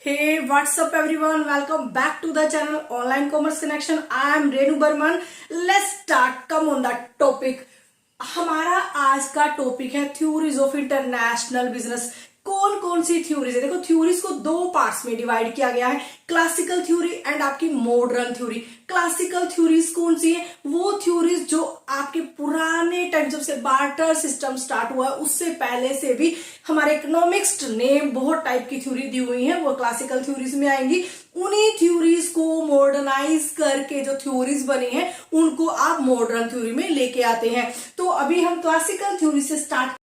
Hey, what's up everyone? Welcome back to the channel Online Commerce Connection. I am Renu Burman. Let's start. Come on that topic. हमारा आज का topic है theories of international business. कौन कौन सी theories है? देखो, theories को दो पार्ट्स में डिवाइड किया गया है, क्लासिकल थ्योरी एंड आपकी मॉडर्न थ्योरी। क्लासिकल थ्योरीज कौन सी है? वो थ्योरीज जो आपके पुराने टाइम जब से बार्टर सिस्टम स्टार्ट हुआ उससे पहले से भी हमारे इकोनॉमिक्स ने बहुत टाइप की थ्योरी दी हुई है, वो क्लासिकल थ्योरीज में आएंगी। उन्हीं थ्योरीज को मॉडर्नाइज करके जो थ्योरीज बनी है उनको आप मॉडर्न थ्योरी में लेके आते हैं। तो अभी हम क्लासिकल थ्योरी से स्टार्ट।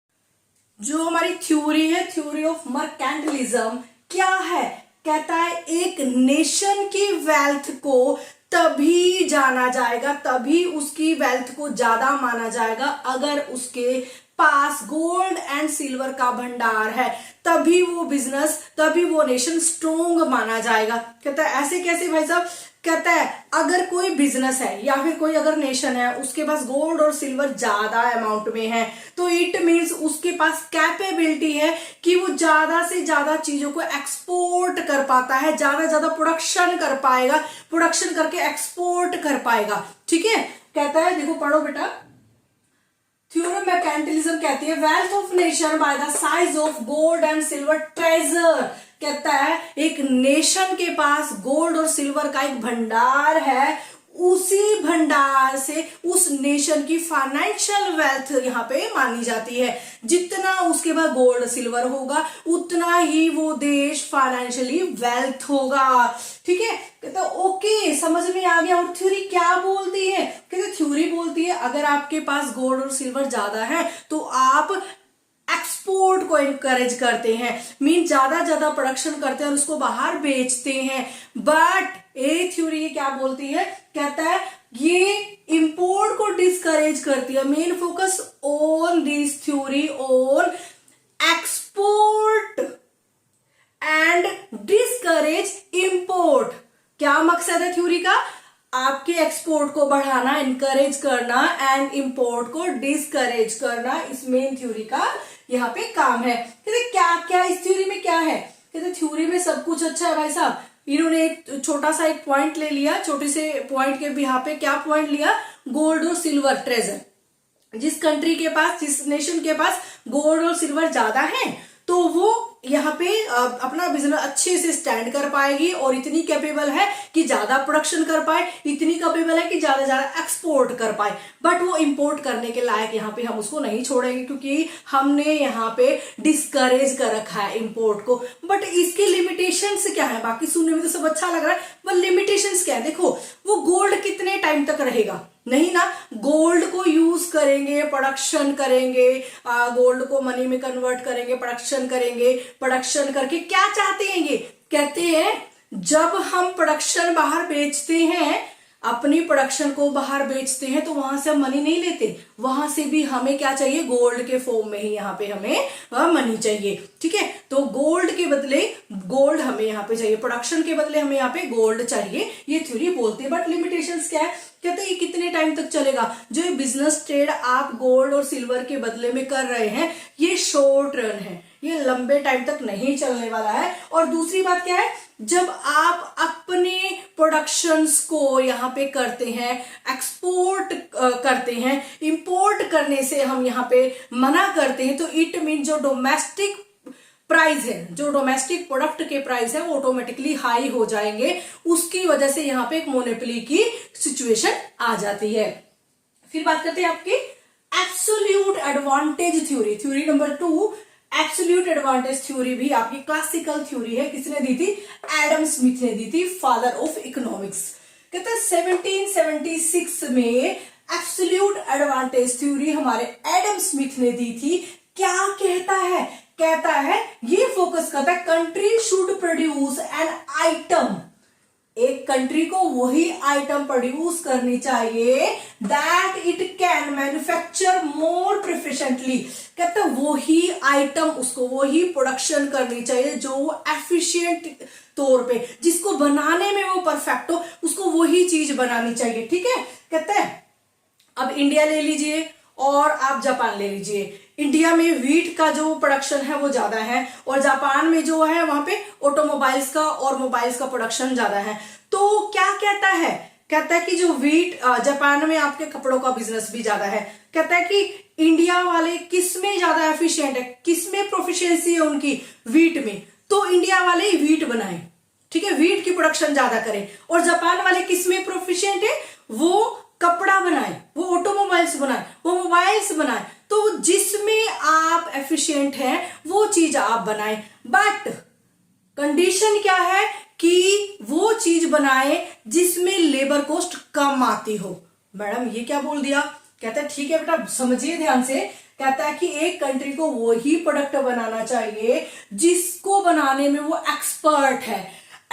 जो हमारी थ्योरी है, थ्योरी ऑफ मर्केंटिलिज्म, क्या है? कहता है एक नेशन की वेल्थ को तभी जाना जाएगा, तभी उसकी वेल्थ को ज्यादा माना जाएगा अगर उसके पास गोल्ड एंड सिल्वर का भंडार है, तभी वो बिजनेस, तभी वो नेशन स्ट्रोंग माना जाएगा। कहता है ऐसे कैसे भाई साहब? कहता है अगर कोई बिजनेस है या फिर कोई अगर नेशन है उसके पास गोल्ड और सिल्वर ज्यादा अमाउंट में है तो इट मीन्स उसके पास कैपेबिलिटी है कि वो ज्यादा से ज्यादा चीजों को एक्सपोर्ट कर पाता है, ज्यादा प्रोडक्शन कर पाएगा, प्रोडक्शन करके एक्सपोर्ट कर पाएगा। ठीक है, कहता है, देखो पढ़ो बेटा, थ्योरी ऑफ मर्केंटिलिज्म कहती है wealth of nation by the size of gold and silver treasure. कहता है एक नेशन के पास गोल्ड और सिल्वर का एक भंडार है, उसी भंडार से उस नेशन की फाइनेंशियल वेल्थ यहाँ पे मानी जाती है। जितना उसके पास गोल्ड सिल्वर होगा उतना ही वो देश फाइनेंशियली वेल्थ होगा। ठीक है, कहते ओके, समझ में आ गया। और थ्योरी क्या बोलती है? कहते थ्योरी बोलती है अगर आपके पास गोल्ड और सिल्वर ज्यादा है तो आप एक्सपोर्ट को इनकरेज करते हैं, मीन ज्यादा प्रोडक्शन करते हैं और उसको बाहर बेचते हैं। बट ए थ्योरी ये क्या बोलती है? कहता है ये इंपोर्ट को डिस्करेज करती है। Main focus on this theory on export and discourage import. क्या मकसद है थ्योरी का? आपके एक्सपोर्ट को बढ़ाना, इनकरेज करना एंड इंपोर्ट को डिस्करेज करना, इस मेन थ्योरी का यहाँ पे काम है। कहते क्या क्या इस थ्योरी में क्या है? कहते थ्योरी में सब कुछ अच्छा है भाई साहब। इन्होंने एक छोटा सा एक पॉइंट ले लिया, छोटे से पॉइंट के यहाँ पे क्या पॉइंट लिया? गोल्ड और सिल्वर ट्रेजर। जिस कंट्री के पास, जिस नेशन के पास गोल्ड और सिल्वर ज्यादा है तो वो यहाँ पे अपना बिजनेस अच्छे से स्टैंड कर पाएगी और इतनी कैपेबल है कि ज्यादा प्रोडक्शन कर पाए, इतनी कैपेबल है कि ज्यादा एक्सपोर्ट कर पाए। बट वो इंपोर्ट करने के लायक यहाँ पे हम उसको नहीं छोड़ेंगे क्योंकि हमने यहाँ पे डिस्करेज कर रखा है इंपोर्ट को। बट इसके लिमिटेशंस क्या है? बाकी सुनने में तो सब अच्छा लग रहा है, पर लिमिटेशंस क्या है? देखो, वो गोल्ड कितने टाइम तक रहेगा? नहीं ना, गोल्ड को यूज करेंगे, प्रोडक्शन करेंगे, गोल्ड को मनी में कन्वर्ट करेंगे, प्रोडक्शन करेंगे, प्रोडक्शन करके क्या चाहते हैं ये? कहते हैं जब हम प्रोडक्शन बाहर बेचते हैं, अपनी प्रोडक्शन को बाहर बेचते हैं तो वहां से हम मनी नहीं लेते, वहां से भी हमें क्या चाहिए? गोल्ड के फॉर्म में ही यहाँ पे हमें मनी चाहिए। ठीक है, तो गोल्ड के बदले गोल्ड हमें यहाँ पे चाहिए, प्रोडक्शन के बदले हमें यहाँ पे गोल्ड चाहिए, ये थ्योरी बोलते हैं। बट लिमिटेशंस क्या है? कहते हैं ये कितने टाइम तक चलेगा? जो ये बिजनेस ट्रेड आप गोल्ड और सिल्वर के बदले में कर रहे हैं ये शॉर्ट रन है, ये लंबे टाइम तक नहीं चलने वाला है। और दूसरी बात क्या है? जब आप अपने प्रोडक्शंस को यहाँ पे करते हैं, एक्सपोर्ट करते हैं, इंपोर्ट करने से हम यहाँ पे मना करते हैं, तो इट मीन जो डोमेस्टिक प्राइस है, जो डोमेस्टिक प्रोडक्ट के प्राइस है वो ऑटोमेटिकली हाई हो जाएंगे। उसकी वजह से यहाँ पे एक मोनोपोली की सिचुएशन आ जाती है। फिर बात करते हैं आपकी absolute advantage theory. Theory number 2, absolute advantage theory भी आपकी क्लासिकल थ्योरी है। किसने दी थी? एडम स्मिथ ने दी थी, फादर ऑफ इकोनॉमिक्स। कहते हैं 1776 में एब्सोल्यूट एडवांटेज थ्योरी हमारे एडम स्मिथ ने दी थी। क्या कहता है? कहता है ये फोकस करता है country should produce an item, एक कंट्री को वही आइटम प्रोड्यूस करनी चाहिए that it can manufacture more proficiently. कहता है वही आइटम, उसको वही प्रोडक्शन करनी चाहिए जो एफिशिएंट तौर पे, जिसको बनाने में वो परफेक्ट हो, उसको वही चीज बनानी चाहिए। ठीक है, कहते हैं अब इंडिया ले लीजिए और आप जापान ले लीजिए, इंडिया में वीट का जो प्रोडक्शन है वो ज्यादा है, और जापान में जो है वहां पे ऑटोमोबाइल्स का और मोबाइल्स का प्रोडक्शन ज्यादा है। तो क्या कहता है, कहता है कि जो वीट जापान में आपके कपड़ों का बिजनेस भी ज्यादा है, कहता है कि इंडिया वाले किस में ज्यादा एफिशिएंट है, किस में प्रोफिशिएंसी है उनकी, वीट में, तो इंडिया वाले ही वीट बनाए, ठीक है, वीट की प्रोडक्शन ज्यादा करें। और जापान वाले किस में प्रोफिशिएंट है, वो कपड़ा बनाए, वो ऑटोमोबाइल्स बनाए, वो मोबाइल्स बनाए। तो जिसमें आप एफिशिएंट हैं वो चीज आप बनाए, बट कंडीशन क्या है कि वो चीज बनाए जिसमें लेबर कॉस्ट कम आती हो। मैडम ये क्या बोल दिया, कहता है ठीक है बेटा समझिए ध्यान से, कहता है कि एक कंट्री को वही प्रोडक्ट बनाना चाहिए जिसको बनाने में वो एक्सपर्ट है।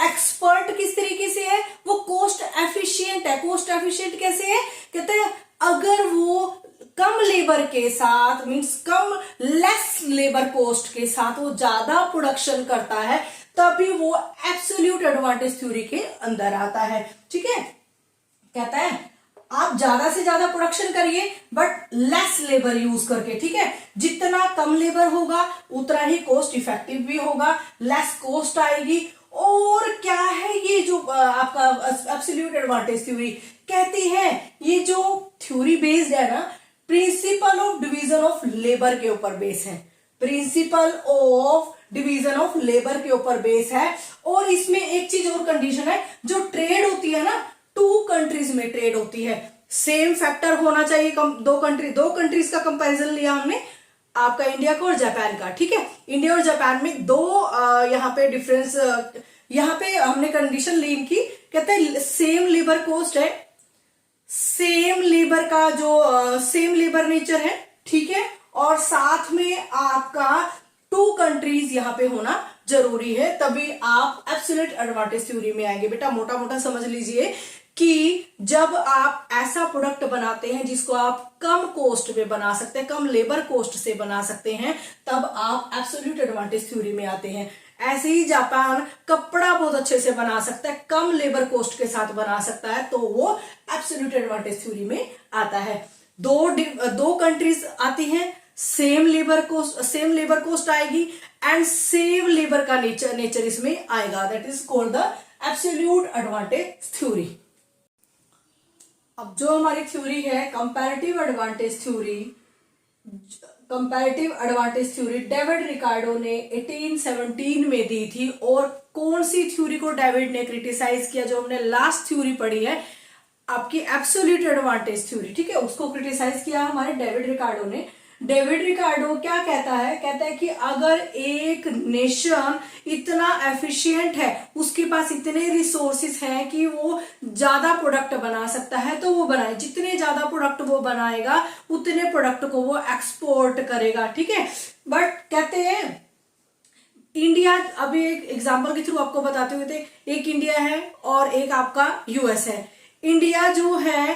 एक्सपर्ट किस तरीके से है, वो कॉस्ट एफिशिएंट है। कॉस्ट एफिशिएंट कैसे है, कहते हैं अगर वो कम लेबर के साथ, मींस कम लेस लेबर कॉस्ट के साथ वो ज्यादा प्रोडक्शन करता है, तभी वो एब्सोल्यूट एडवांटेज थ्योरी के अंदर आता है। ठीक है, कहता है आप ज्यादा से ज्यादा प्रोडक्शन करिए बट लेस लेबर यूज करके। ठीक है, जितना कम लेबर होगा उतना ही कॉस्ट इफेक्टिव भी होगा, लेस कॉस्ट आएगी। और क्या है ये जो आपका एब्सोल्यूट एडवांटेज थ्योरी कहती है, ये जो थ्योरी बेस्ड है ना, principle of division of labour के ऊपर बेस है, principle of division of labour के ऊपर बेस है। और इसमें एक चीज और कंडीशन है, जो ट्रेड होती है ना, टू कंट्रीज में ट्रेड होती है, सेम फैक्टर होना चाहिए। दो कंट्रीज का कंपैरिजन लिया हमने, आपका इंडिया का और जापान का। ठीक है, इंडिया और जापान में दो यहाँ पे डिफरेंस, यहाँ पे हमने कंडीशन ली इनकी, कहते हैं सेम लेबर कॉस्ट है, सेम लेबर का जो सेम लेबर नेचर है। ठीक है, और साथ में आपका टू कंट्रीज यहाँ पे होना जरूरी है, तभी आप एब्सोल्यूट एडवांटेज थ्योरी में आएंगे। बेटा मोटा मोटा समझ लीजिए कि जब आप ऐसा प्रोडक्ट बनाते हैं जिसको आप कम कॉस्ट में बना सकते हैं, कम लेबर कॉस्ट से बना सकते हैं, तब आप एब्सोल्यूट एडवांटेज थ्योरी में आते हैं। ऐसे ही जापान कपड़ा बहुत अच्छे से बना सकता है, कम लेबर कॉस्ट के साथ बना सकता है, तो वो एब्सोल्यूट एडवांटेज थ्योरी में आता है। दो कंट्रीज आती हैं, सेम लेबर कॉस्ट आएगी एंड सेम लेबर का नेचर इसमें आएगा, that is called the absolute advantage theory. अब जो हमारी थ्योरी है comparative advantage theory, David Ricardo ने 1817 में दी थी। और कौन सी थ्योरी को डेविड ने क्रिटिसाइज किया, जो हमने लास्ट थ्योरी पढ़ी है आपकी एब्सोल्यूट एडवांटेज थ्योरी, ठीक है, उसको क्रिटिसाइज किया हमारे डेविड रिकार्डो ने। डेविड रिकार्डो क्या कहता है, कहता है कि अगर एक नेशन इतना एफिशिएंट है, उसके पास इतने रिसोर्सेस हैं कि वो ज्यादा प्रोडक्ट बना सकता है, तो वो बनाए। जितने ज्यादा प्रोडक्ट वो बनाएगा उतने प्रोडक्ट को वो एक्सपोर्ट करेगा। ठीक है, बट कहते हैं इंडिया, अभी एक एग्जांपल के थ्रू आपको बताते हुए थे, एक इंडिया है और एक आपका यूएस है। इंडिया जो है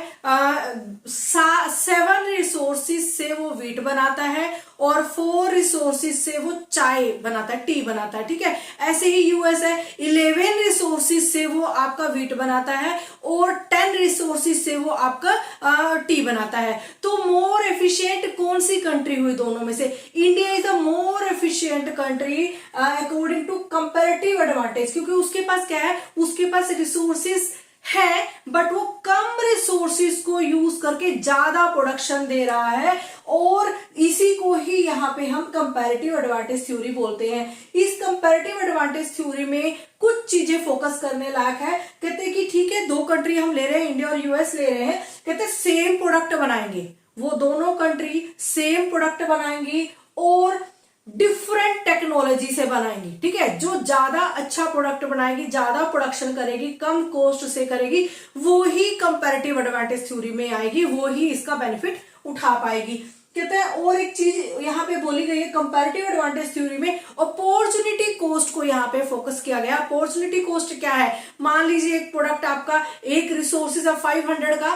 7 रिसोर्सेज से वो वीट बनाता है और 4 रिसोर्सेज से वो चाय बनाता है, टी बनाता है। ठीक है, ऐसे ही यूएस है 11 रिसोर्सेज से वो आपका वीट बनाता है और 10 रिसोर्सेज से वो आपका टी बनाता है। तो मोर एफिशिएंट कौन सी कंट्री हुई दोनों में से? India is the more efficient country according to comparative advantage, क्योंकि उसके पास क्या है, उसके पास रिसोर्सेज है बट वो कम रिसोर्सेज को यूज करके ज्यादा प्रोडक्शन दे रहा है, और इसी को ही यहाँ पे हम कंपैरेटिव एडवांटेज थ्योरी बोलते हैं। इस कंपैरेटिव एडवांटेज थ्योरी में कुछ चीजें फोकस करने लायक है। कहते हैं कि ठीक है, दो कंट्री हम ले रहे हैं, इंडिया और यूएस ले रहे हैं, कहते हैं सेम प्रोडक्ट बनाएंगे, वो दोनों कंट्री सेम प्रोडक्ट बनाएंगी और डिफरेंट टेक्नोलॉजी से बनाएंगी। ठीक है, जो ज्यादा अच्छा प्रोडक्ट बनाएगी, ज्यादा प्रोडक्शन करेगी, कम कॉस्ट से करेगी, वो ही कंपैरेटिव एडवांटेज थ्योरी में आएगी, वो ही इसका बेनिफिट उठा पाएगी। कहते हैं और एक चीज यहाँ पे बोली गई है कंपैरेटिव एडवांटेज थ्योरी में, अपॉर्चुनिटी कॉस्ट को यहाँ पे फोकस किया गया। अपॉर्चुनिटी कॉस्ट क्या है? मान लीजिए एक प्रोडक्ट आपका, एक रिसोर्सेज 500 का,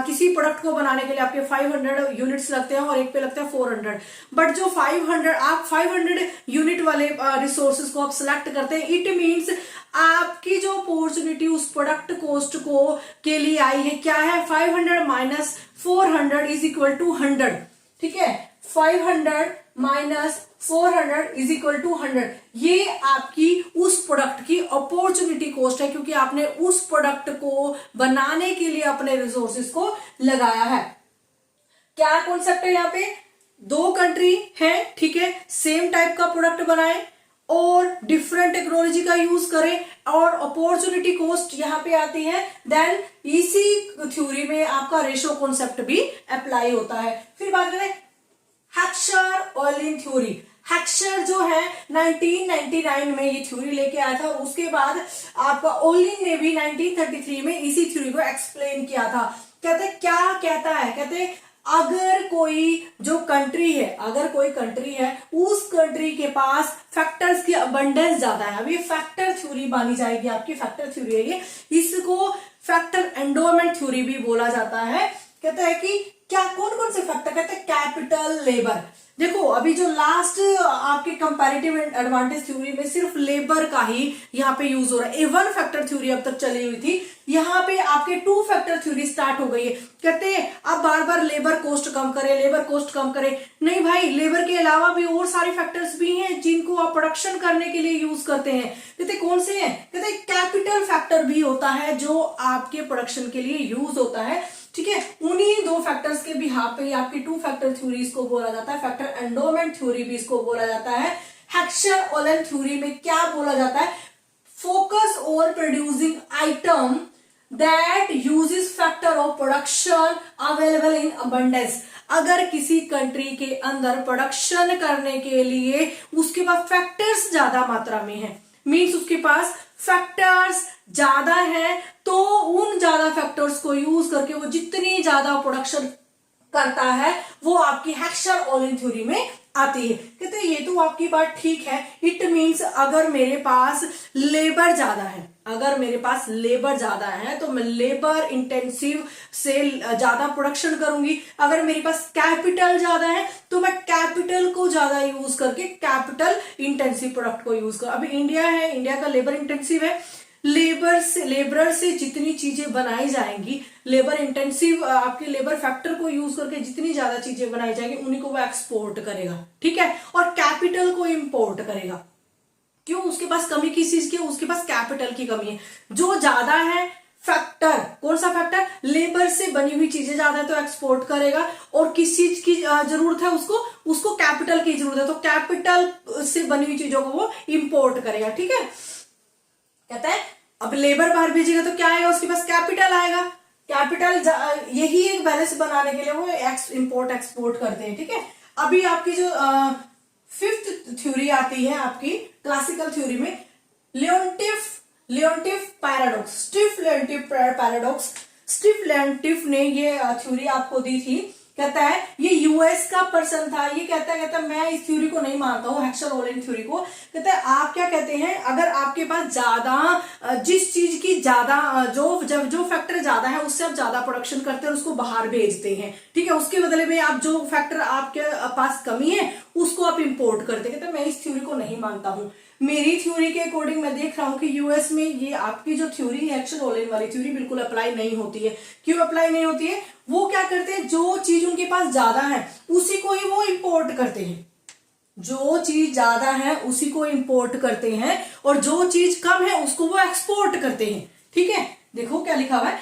किसी प्रोडक्ट को बनाने के लिए आपके 500 यूनिट्स लगते हैं और एक पे लगता है 400, बट जो 500 यूनिट वाले रिसोर्सेज को आप सिलेक्ट करते हैं, इट मींस आपकी जो अपॉर्चुनिटी उस प्रोडक्ट कॉस्ट को के लिए आई है क्या है, 500 माइनस 400 इज इक्वल टू 100। ठीक है, 500 माइनस 400 इज इक्वल टू 100। ये आपकी उस प्रोडक्ट की अपॉर्चुनिटी कॉस्ट है, क्योंकि आपने उस प्रोडक्ट को बनाने के लिए अपने रिसोर्सेज को लगाया है। क्या कॉन्सेप्ट है यहाँ पे? दो कंट्री है, ठीक है, सेम टाइप का प्रोडक्ट बनाए और डिफरेंट टेक्नोलॉजी का यूज करें और अपॉर्चुनिटी कॉस्ट यहां पे आती है, देन इसी थ्योरी में आपका रेशो कॉन्सेप्ट भी अप्लाई होता है। फिर बात करें हेक्सर-ओलिन थ्योरी। हेक्सर जो है 1999 में ये थ्योरी लेके आया था, और उसके बाद आपका ओलिन ने भी 1933 में इसी थ्योरी को एक्सप्लेन किया था। कहते क्या कहता है? कहते अगर कोई जो कंट्री है, अगर कोई कंट्री है, उस कंट्री के पास फैक्टर्स की अबंडेंस ज्यादा है। अब ये फैक्टर थ्योरी मानी जाएगी, आपकी फैक्टर थ्योरी है ये। इसको फैक्टर एंडोमेंट थ्योरी भी बोला जाता है। कहता है कि क्या कौन कौन से फैक्टर? कहते हैं कैपिटल, लेबर। देखो अभी जो लास्ट आपके कंपैरेटिव एडवांटेज थ्योरी में सिर्फ लेबर का ही यहाँ पे यूज हो रहा है। ए वन फैक्टर थ्योरी अब तक चली हुई थी, यहाँ पे आपके टू फैक्टर थ्योरी स्टार्ट हो गई है। कहते हैं अब बार बार लेबर कॉस्ट कम करे, लेबर कॉस्ट कम करे। नहीं भाई, लेबर के अलावा भी और सारे फैक्टर्स भी हैं जिनको आप प्रोडक्शन करने के लिए यूज करते हैं। कहते कौन से हैं? कहते कैपिटल फैक्टर भी होता है जो आपके प्रोडक्शन के लिए यूज होता है, ठीक है। उन्हीं दो फैक्टर्स के बिहाफ पे आपकी टू फैक्टर थ्योरी इसको बोला जाता है, फैक्टर एंडोमेंट थ्योरी भी इसको बोला जाता है। हेक्सर-ओलिन थ्योरी में क्या बोला जाता है? Focus on producing item that uses factor of production available in abundance. अगर किसी कंट्री के अंदर प्रोडक्शन करने के लिए उसके पास फैक्टर्स ज्यादा मात्रा में है, मीन्स उसके पास फैक्टर्स ज्यादा है, तो उन ज्यादा फैक्टर्स को यूज करके वो जितनी ज्यादा प्रोडक्शन करता है वो आपकी हेक्सर-ओलिन थ्योरी में आती है। कहते हैं ये तो आपकी बात ठीक है। इट मीन्स अगर मेरे पास लेबर ज्यादा है, अगर मेरे पास लेबर ज्यादा है तो मैं लेबर इंटेंसिव से ज्यादा प्रोडक्शन करूंगी। अगर मेरे पास कैपिटल ज्यादा है तो मैं कैपिटल को ज्यादा यूज करके कैपिटल इंटेंसिव प्रोडक्ट को यूज कर। अभी इंडिया है, इंडिया का लेबर इंटेंसिव है, लेबर से जितनी चीजें बनाई जाएंगी, लेबर इंटेंसिव आपके लेबर फैक्टर को यूज करके जितनी ज्यादा चीजें बनाई जाएंगी उन्हीं को वो एक्सपोर्ट करेगा, ठीक है, और कैपिटल को इंपोर्ट करेगा। क्यों? उसके पास कमी किस चीज की? उसके पास कैपिटल की कमी है। जो ज्यादा है फैक्टर, कौन सा फैक्टर? लेबर से बनी हुई चीजें ज्यादा है तो एक्सपोर्ट करेगा, और किस चीज की जरूरत है उसको कैपिटल की जरूरत है तो कैपिटल से बनी हुई चीजों को वो इंपोर्ट करेगा, ठीक है। कहता है अब लेबर बाहर भेजेगा तो क्या आएगा? उसके पास कैपिटल आएगा। कैपिटल यही एक बैलेंस बनाने के लिए वो इंपोर्ट एक्सपोर्ट करते हैं, ठीक है। अभी आपकी जो फिफ्थ थ्योरी आती है आपकी क्लासिकल थ्योरी में, लियोनटिफ पैराडॉक्स, स्टिफ-लियोनटिफ पैराडॉक्स। स्टिफ-लियोनटिफ ने ये थ्योरी आपको दी थी। कहता है ये यूएस का पर्सन था, ये कहता है मैं इस थ्योरी को नहीं मानता हूँ, हेक्सर-ओलिन थ्योरी को। कहता है आप क्या कहते हैं? अगर आपके पास ज्यादा जिस चीज की ज्यादा जो फैक्टर ज्यादा है उससे आप ज्यादा प्रोडक्शन करते हैं, उसको बाहर भेजते हैं, ठीक है, उसके बदले में आप जो फैक्टर आपके पास कमी है उसको आप इंपोर्ट करते हैं। कहते हैं मैं इस थ्योरी को नहीं मानता हूँ। मेरी थ्योरी के अकॉर्डिंग मैं देख रहा हूं कि यूएस में ये आपकी जो थ्योरी है हेक्सर-ओलिन वाली थ्योरी बिल्कुल अप्लाई नहीं होती है। क्यों अप्लाई नहीं होती है? वो क्या करते हैं, जो चीज उनके पास ज्यादा है उसी को ही वो इंपोर्ट करते हैं, जो चीज ज्यादा है उसी को इंपोर्ट करते हैं, और जो चीज कम है उसको वो एक्सपोर्ट करते हैं, ठीक है। देखो क्या लिखा हुआ है,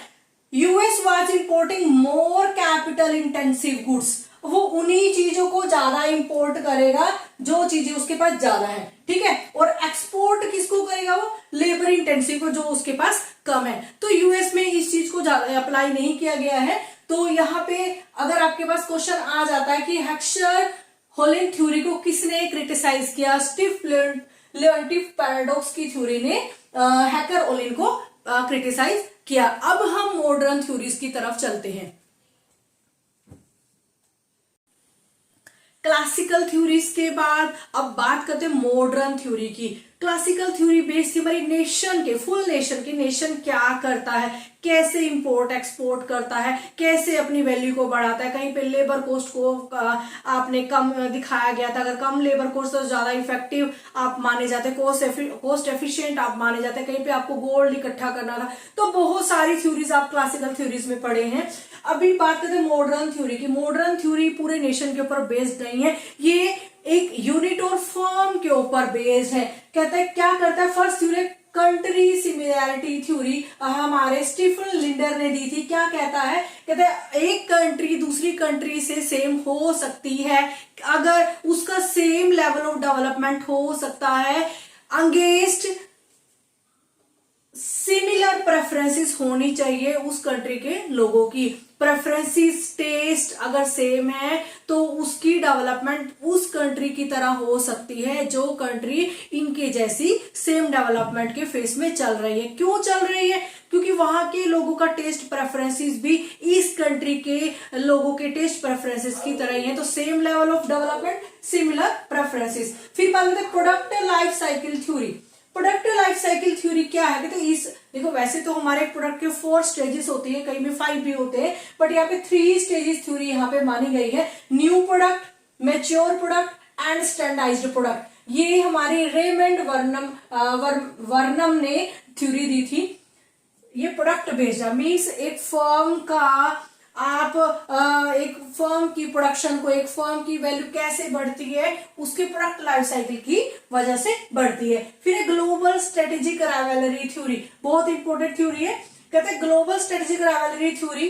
US was importing more capital intensive goods. वो उन्हीं चीजों को ज्यादा इंपोर्ट करेगा जो चीजें उसके पास ज्यादा है, ठीक है, और एक्सपोर्ट किसको करेगा? वो लेबर इंटेंसिव को, जो उसके पास कम है। तो यूएस में इस चीज को ज्यादा अप्लाई नहीं किया गया है। तो यहाँ पे अगर आपके पास क्वेश्चन आ जाता है कि हेक्सर-ओलिन थ्योरी को किसने क्रिटिसाइज किया? स्टिफ-लियोनटिफ पैराडॉक्स की थ्योरी ने हेक्सर-ओलिन को क्रिटिसाइज किया। अब हम मॉडर्न थ्योरीज की तरफ चलते हैं। क्लासिकल थ्योरीज के बाद अब बात करते हैं मॉडर्न थ्योरी की। क्लासिकल थ्योरी बेस्ड हमारी नेशन के, फुल नेशन के, नेशन क्या करता है, कैसे इंपोर्ट एक्सपोर्ट करता है, कैसे अपनी वैल्यू को बढ़ाता है। कहीं पे लेबर कॉस्ट को आपने कम दिखाया गया था, अगर कम लेबर कॉस्ट तो ज्यादा इफेक्टिव आप माने जाते, कॉस्ट एफिशिएंट आप माने जाते। कहीं पे आपको गोल्ड इकट्ठा करना था। तो बहुत सारी थ्योरीज आप क्लासिकल थ्योरीज में पढ़े हैं। अभी बात करते हैं मॉडर्न थ्योरी की। मॉडर्न थ्योरी पूरे नेशन के ऊपर बेस्ड नहीं है, ये एक यूनिट और फर्म के ऊपर बेस्ड है। कहता है क्या करता है, first theory country similarity theory हमारे स्टीफन लिंडर ने दी थी। क्या कहता है, कहता है एक कंट्री दूसरी कंट्री से सेम हो सकती है अगर उसका सेम लेवल ऑफ डेवलपमेंट हो सकता है, अगेंस्ट सिमिलर प्रेफरेंसेस होनी चाहिए उस कंट्री के लोगों की। प्रेफरेंसेस टेस्ट अगर सेम है तो उसकी डेवलपमेंट उस कंट्री की तरह हो सकती है जो कंट्री इनके जैसी सेम डेवलपमेंट के फेस में चल रही है। क्यों चल रही है, क्योंकि वहां के लोगों का टेस्ट प्रेफरेंसेस भी इस कंट्री के लोगों के टेस्ट प्रेफरेंसेस की तरह ही है। तो same level of development, similar preferences. फिर बात करते हैं product life cycle theory. Product life cycle theory क्या है, तो इस देखो वैसे तो हमारे प्रोडक्ट के 4 स्टेजेस होते हैं, कहीं में 5 भी होते हैं, बट यहाँ पे 3 स्टेजेस थ्योरी यहाँ पे मानी गई है। New product, mature product and standardised product. ये हमारे रेमंड वर्नम ने थ्योरी दी थी। ये प्रोडक्ट बेस्ड है, मीन्स एक फर्म का आप एक फर्म की प्रोडक्शन को, एक फर्म की वैल्यू कैसे बढ़ती है, उसके प्रोडक्ट लाइफ साइकिल की वजह से बढ़ती है। फिर एक ग्लोबल स्ट्रेटेजिक राइवलरी थ्योरी, बहुत इंपॉर्टेंट थ्योरी है। कहते हैं ग्लोबल स्ट्रेटेजिक राइवलरी थ्योरी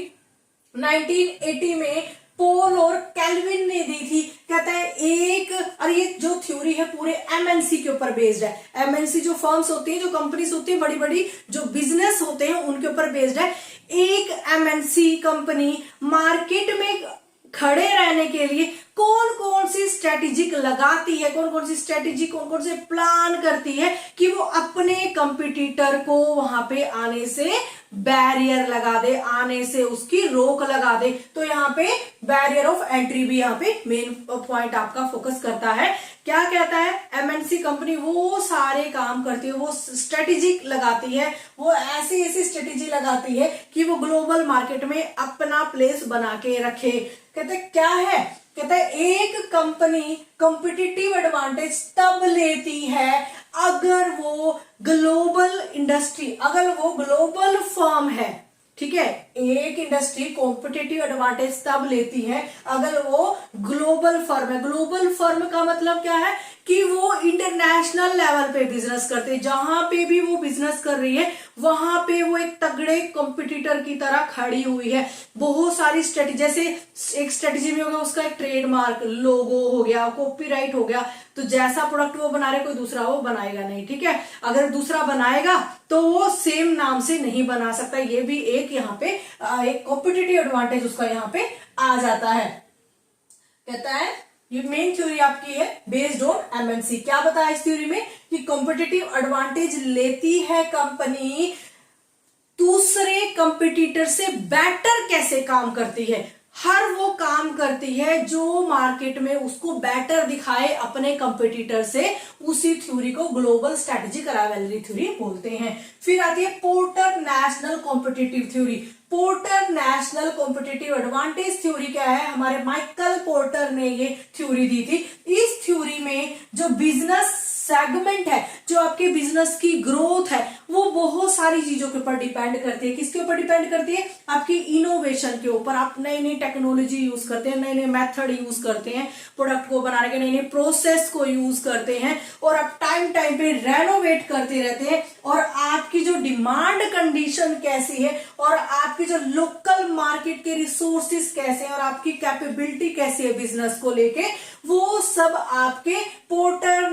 1980 में पोल और कैल्विन ने दी थी। कहता है एक, और ये जो थ्योरी है पूरे एमएनसी के ऊपर बेस्ड है। एमएनसी जो फर्म्स होती हैं, जो कंपनीज होती है, बड़ी बड़ी जो बिजनेस होते हैं, उनके ऊपर बेस्ड है। एक एमएनसी कंपनी मार्केट में खड़े रहने के लिए कौन कौन सी स्ट्रेटेजिक लगाती है, कौन कौन सी स्ट्रेटेजी, कौन कौन से प्लान करती है कि वो अपने कंपटीटर को वहां पे आने से बैरियर लगा दे, आने से उसकी रोक लगा दे। तो यहाँ पे बैरियर ऑफ एंट्री भी यहाँ पे मेन पॉइंट आपका फोकस करता है। क्या कहता है, एमएनसी कंपनी वो सारे काम करती है, वो स्ट्रेटेजिक लगाती है, वो ऐसी ऐसी स्ट्रेटेजी लगाती है कि वो ग्लोबल मार्केट में अपना प्लेस बना के रखे। कहते क्या है, कहता है एक कंपनी कॉम्पिटिटिव एडवांटेज तब लेती है अगर वो ग्लोबल इंडस्ट्री, अगर वो ग्लोबल फर्म है। ठीक है, एक इंडस्ट्री कॉम्पिटिटिव एडवांटेज तब लेती है अगर वो ग्लोबल फर्म है। ग्लोबल फर्म का मतलब क्या है कि वो इंटरनेशनल लेवल पे बिजनेस करते हैं, जहां पे भी वो बिजनेस कर रही है वहां पे वो एक तगड़े कॉम्पिटिटर की तरह खड़ी हुई है। बहुत सारी स्ट्रेटेजी, जैसे एक स्ट्रेटेजी में हो गया उसका एक ट्रेडमार्क, लोगो हो गया, कॉपीराइट हो गया। तो जैसा प्रोडक्ट वो बना रहे कोई दूसरा वो बनाएगा नहीं। ठीक है, अगर दूसरा बनाएगा तो वो सेम नाम से नहीं बना सकता। ये भी एक यहाँ पे एक कॉम्पिटिटिव एडवांटेज उसका यहाँ पे आ जाता है। कहता है ये मेन थ्योरी आपकी है बेस्ड ऑन एमएनसी। क्या बताया इस थ्योरी में कि कॉम्पिटिटिव एडवांटेज लेती है कंपनी दूसरे कंपटीटर से बेटर कैसे काम करती है। हर वो काम करती है जो मार्केट में उसको बेटर दिखाए अपने कंपटीटर से। उसी थ्योरी को ग्लोबल स्ट्रेटेजिक राइवलरी थ्योरी बोलते हैं। फिर आती है porter national competitive theory. Porter national competitive advantage theory क्या है, हमारे माइकल पोर्टर ने ये थ्योरी दी थी। इस थ्योरी में जो बिजनेस सेगमेंट है, जो आपके बिजनेस की ग्रोथ है, वो बहुत सारी चीजों के ऊपर डिपेंड करती है। किसके ऊपर डिपेंड करती है, आपकी इनोवेशन के ऊपर। आप नई नई टेक्नोलॉजी यूज करते हैं, नए नए मेथड यूज करते हैं प्रोडक्ट को बनाने के, नए नए प्रोसेस को यूज करते हैं, और आप टाइम टाइम पे रेनोवेट करते रहते हैं। और आपकी जो डिमांड कंडीशन कैसी है, और आपकी जो लोकल मार्केट के रिसोर्सेस कैसे हैं, और आपकी कैपेबिलिटी कैसी है बिजनेस को लेके, वो सब आपके पोर्टर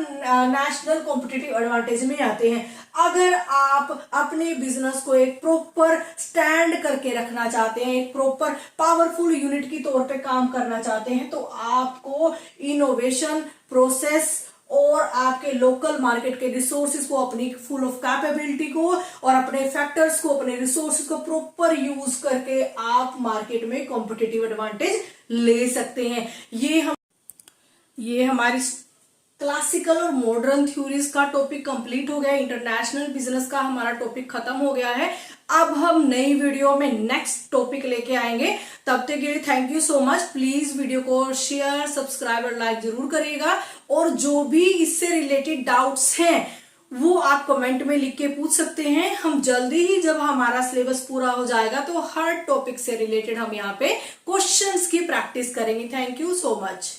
नेशनल कॉम्पिटिटिव एडवांटेज में आते हैं। अगर आप अपने बिजनेस को एक प्रॉपर स्टैंड करके रखना चाहते हैं, एक प्रॉपर पावरफुल यूनिट की तौर पे काम करना चाहते हैं, तो आपको इनोवेशन, प्रोसेस और आपके लोकल मार्केट के रिसोर्सेज को, अपनी फुल ऑफ कैपेबिलिटी को और अपने फैक्टर्स को, अपने रिसोर्सेज को प्रॉपर यूज करके आप मार्केट में कॉम्पिटिटिव एडवांटेज ले सकते हैं। ये हमारी क्लासिकल और मॉडर्न थ्योरीज का टॉपिक कंप्लीट हो गया, इंटरनेशनल बिजनेस का हमारा टॉपिक खत्म हो गया है। अब हम नई वीडियो में नेक्स्ट टॉपिक लेके आएंगे। तब तक के लिए thank you so much. Please video को शेयर, सब्सक्राइब और लाइक जरूर करिएगा। और जो भी इससे रिलेटेड डाउट्स हैं वो आप कमेंट में लिख के पूछ सकते हैं। हम जल्दी ही जब हमारा सिलेबस पूरा हो जाएगा तो हर टॉपिक से रिलेटेड हम यहाँ पे क्वेश्चंस की प्रैक्टिस करेंगे। Thank you so much.